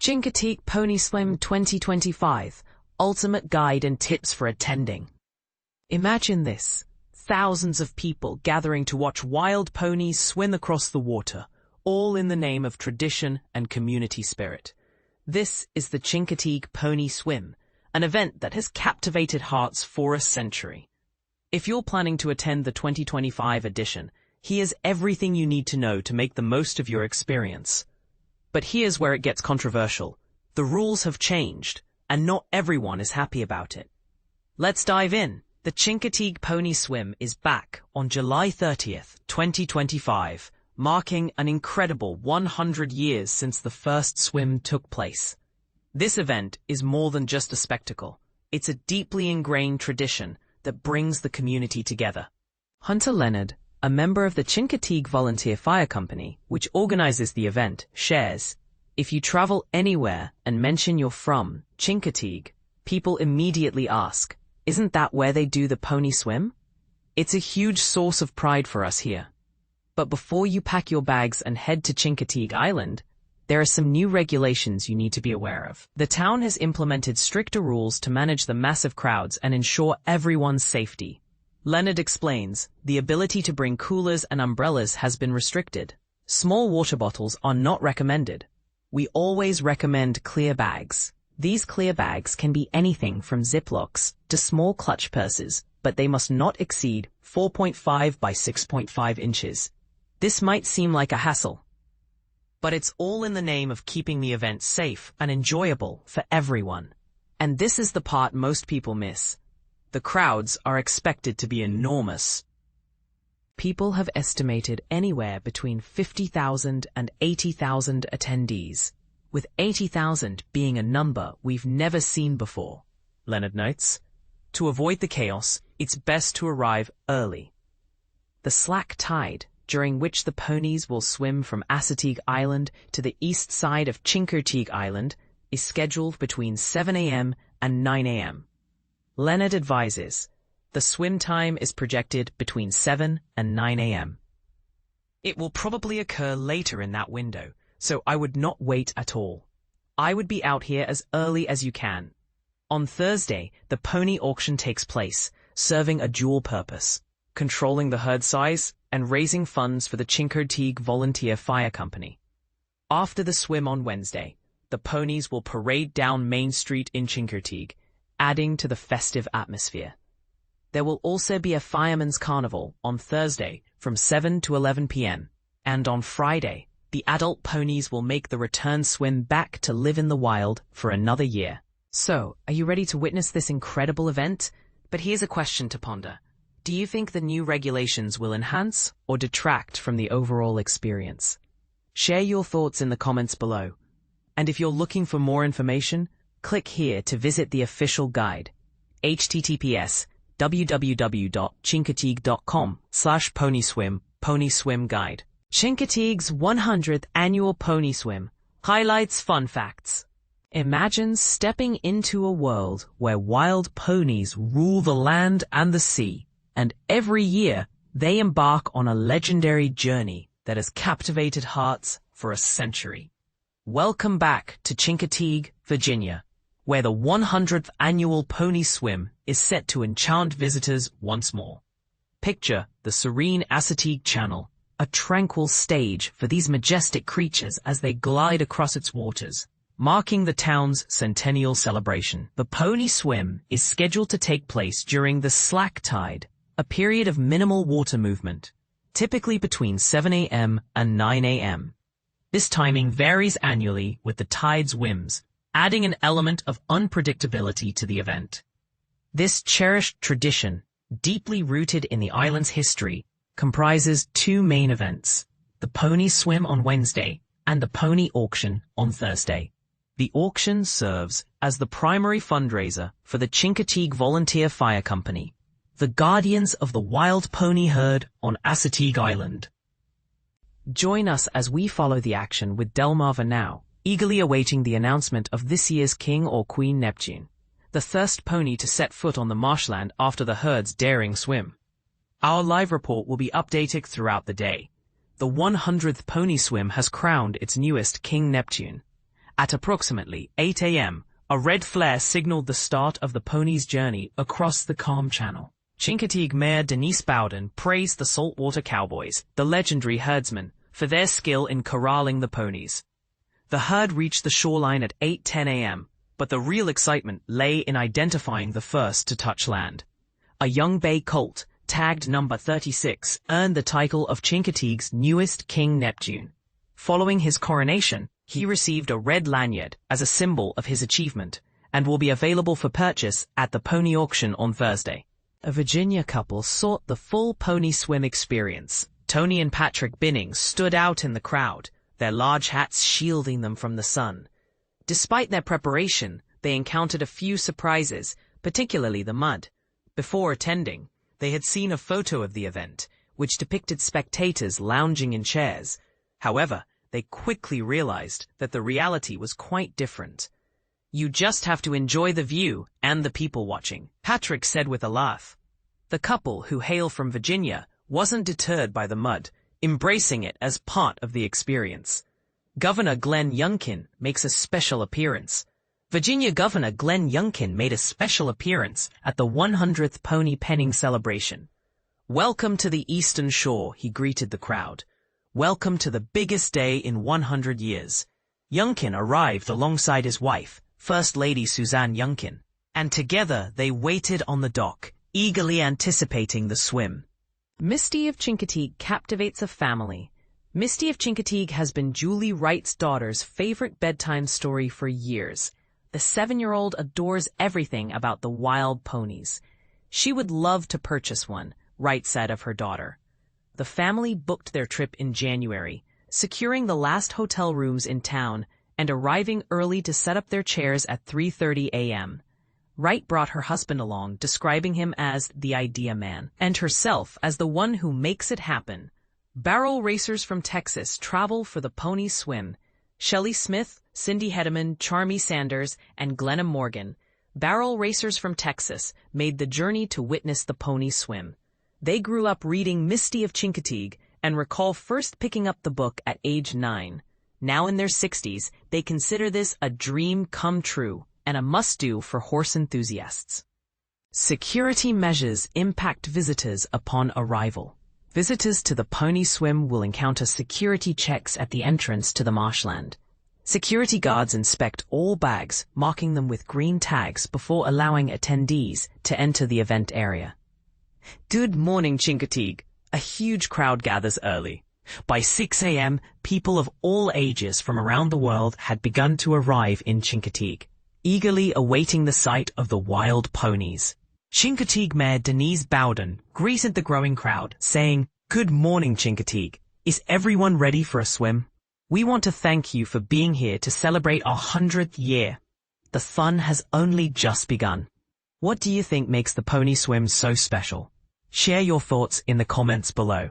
Chincoteague Pony Swim 2025 Ultimate Guide and Tips for Attending. Imagine this. Thousands of people gathering to watch wild ponies swim across the water, all in the name of tradition and community spirit. This is the Chincoteague Pony Swim, an event that has captivated hearts for a century. If you're planning to attend the 2025 edition, here's everything you need to know to make the most of your experience. But here's where it gets controversial. The rules have changed, and not everyone is happy about it. Let's dive in. The Chincoteague Pony Swim is back on July 30th, 2025, marking an incredible 100 years since the first swim took place. This event is more than just a spectacle. It's a deeply ingrained tradition that brings the community together. Hunter Leonard, a member of the Chincoteague Volunteer Fire Company, which organizes the event, shares, "If you travel anywhere and mention you're from Chincoteague, people immediately ask, isn't that where they do the pony swim? It's a huge source of pride for us here. But before you pack your bags and head to Chincoteague Island, there are some new regulations you need to be aware of. The town has implemented stricter rules to manage the massive crowds and ensure everyone's safety." Leonard explains, the ability to bring coolers and umbrellas has been restricted. Small water bottles are not recommended. We always recommend clear bags. These clear bags can be anything from Ziplocs to small clutch purses, but they must not exceed 4.5 by 6.5 inches. This might seem like a hassle, but it's all in the name of keeping the event safe and enjoyable for everyone. And this is the part most people miss. The crowds are expected to be enormous. People have estimated anywhere between 50,000 and 80,000 attendees, with 80,000 being a number we've never seen before, Leonard notes. To avoid the chaos, it's best to arrive early. The slack tide, during which the ponies will swim from Chincoteague Island to the east side of Chincoteague Island, is scheduled between 7 a.m. and 9 a.m. Leonard advises, the swim time is projected between 7 and 9 a.m. It will probably occur later in that window, so I would not wait at all. I would be out here as early as you can. On Thursday, the pony auction takes place, serving a dual purpose, controlling the herd size and raising funds for the Chincoteague Volunteer Fire Company. After the swim on Wednesday, the ponies will parade down Main Street in Chincoteague, adding to the festive atmosphere. There will also be a Fireman's Carnival on Thursday from 7 to 11 p.m. And on Friday, the adult ponies will make the return swim back to live in the wild for another year. So, are you ready to witness this incredible event? But here's a question to ponder. Do you think the new regulations will enhance or detract from the overall experience? Share your thoughts in the comments below. And if you're looking for more information, click here to visit the official guide, https://www.chincoteague.com/ponyswim, Pony Swim Guide. Chincoteague's 100th Annual Pony Swim highlights fun facts. Imagine stepping into a world where wild ponies rule the land and the sea, and every year they embark on a legendary journey that has captivated hearts for a century. Welcome back to Chincoteague, Virginia, where the 100th Annual Pony Swim is set to enchant visitors once more. Picture the serene Chincoteague Channel, a tranquil stage for these majestic creatures as they glide across its waters, marking the town's centennial celebration. The Pony Swim is scheduled to take place during the slack tide, a period of minimal water movement, typically between 7 a.m. and 9 a.m. This timing varies annually with the tide's whims, adding an element of unpredictability to the event. This cherished tradition, deeply rooted in the island's history, comprises two main events, the Pony Swim on Wednesday and the Pony Auction on Thursday. The auction serves as the primary fundraiser for the Chincoteague Volunteer Fire Company, the guardians of the wild pony herd on Chincoteague Island. Join us as we follow the action with Delmarva now, eagerly awaiting the announcement of this year's King or Queen Neptune, the first pony to set foot on the marshland after the herd's daring swim. Our live report will be updated throughout the day. The 100th Pony Swim has crowned its newest King Neptune. At approximately 8 a.m., a red flare signaled the start of the pony's journey across the calm channel. Chincoteague Mayor Denise Bowden praised the saltwater cowboys, the legendary herdsmen, for their skill in corralling the ponies. The herd reached the shoreline at 8:10 a.m., but the real excitement lay in identifying the first to touch land. A young bay colt, tagged number 36, earned the title of Chincoteague's newest King Neptune. Following his coronation, he received a red lanyard as a symbol of his achievement and will be available for purchase at the pony auction on Thursday. A Virginia couple sought the full pony swim experience. Tony and Patrick Binning stood out in the crowd, their large hats shielding them from the sun. Despite their preparation, they encountered a few surprises, particularly the mud. Before attending, they had seen a photo of the event, which depicted spectators lounging in chairs. However, they quickly realized that the reality was quite different. "You just have to enjoy the view and the people watching," Patrick said with a laugh. The couple, who hail from Virginia, wasn't deterred by the mud, embracing it as part of the experience. Governor Glenn Youngkin makes a special appearance. Virginia Governor Glenn Youngkin made a special appearance at the 100th Pony Penning celebration. "Welcome to the Eastern Shore," he greeted the crowd. "Welcome to the biggest day in 100 years. Youngkin arrived alongside his wife, First Lady Suzanne Youngkin, and together they waited on the dock, eagerly anticipating the swim. Misty of Chincoteague captivates a family. Misty of Chincoteague has been Julie Wright's daughter's favorite bedtime story for years. The 7-year-old adores everything about the wild ponies. She would love to purchase one, Wright said of her daughter. The family booked their trip in January, securing the last hotel rooms in town and arriving early to set up their chairs at 3:30 a.m. Wright brought her husband along, describing him as the idea man, and herself as the one who makes it happen. Barrel racers from Texas travel for the pony swim. Shelley Smith, Cindy Hedeman, Charmy Sanders, and Glenna Morgan, barrel racers from Texas, made the journey to witness the pony swim. They grew up reading Misty of Chincoteague and recall first picking up the book at age 9. Now in their 60s, they consider this a dream come true and a must-do for horse enthusiasts. Security measures impact visitors upon arrival. Visitors to the pony swim will encounter security checks at the entrance to the marshland. Security guards inspect all bags, marking them with green tags before allowing attendees to enter the event area. Good morning, Chincoteague. A huge crowd gathers early. By 6 a.m., people of all ages from around the world had begun to arrive in Chincoteague, eagerly awaiting the sight of the wild ponies. Chincoteague Mayor Denise Bowden greeted the growing crowd, saying, "Good morning, Chincoteague. Is everyone ready for a swim? We want to thank you for being here to celebrate our 100th year. The fun has only just begun." What do you think makes the pony swim so special? Share your thoughts in the comments below.